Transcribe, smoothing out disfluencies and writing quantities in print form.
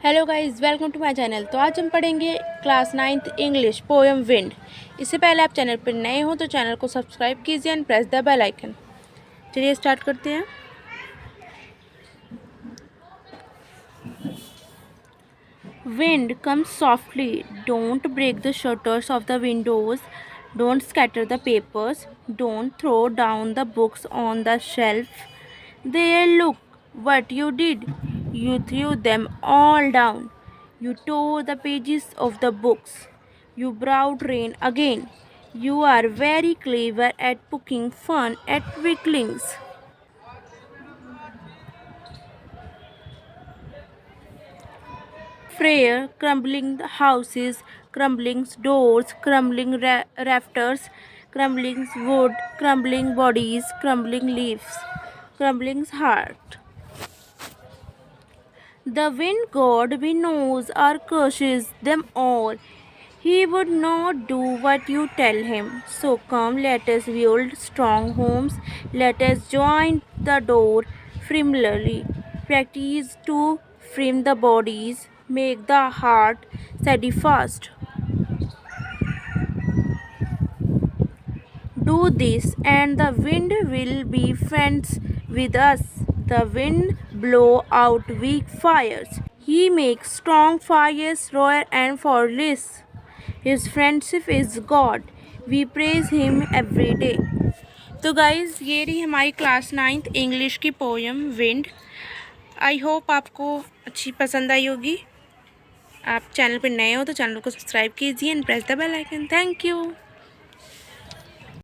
Hello guys, welcome to my channel. तो आज हम पढ़ेंगे class 9th English poem wind. इससे पहले आप चैनल पर नए हो तो चैनल को सब्सक्राइब कीजिए and press the bell icon. चलिए स्टार्ट करते हैं। Wind comes softly. Don't break the shutters of the windows. Don't scatter the papers. Don't throw down the books on the shelf. There, look what you did. You threw them all down. You tore the pages of the books. You brought rain again. You are very clever at poking fun at weaklings. Fire, crumbling houses, crumbling doors, crumbling rafters, crumbling wood, crumbling bodies, crumbling leaves, crumbling heart. The wind god we knows or crushes them all. He would not do what you tell him. So come, let us build strong homes. Let us join the door firmly. Practice to frame the bodies. Make the heart steadfast. Do this, and the wind will be friends with us. The wind blow out weak fires. He makes strong fires roar and forless. His friendship is God. We praise him every day. तो guys, ये रही हमारी class 9th English की poem wind. I hope आपको अच्छी पसंद आई होगी। आप चैनल पर नए हो तो चैनल को सब्सक्राइब कीजिए and press the bell icon. Thank you.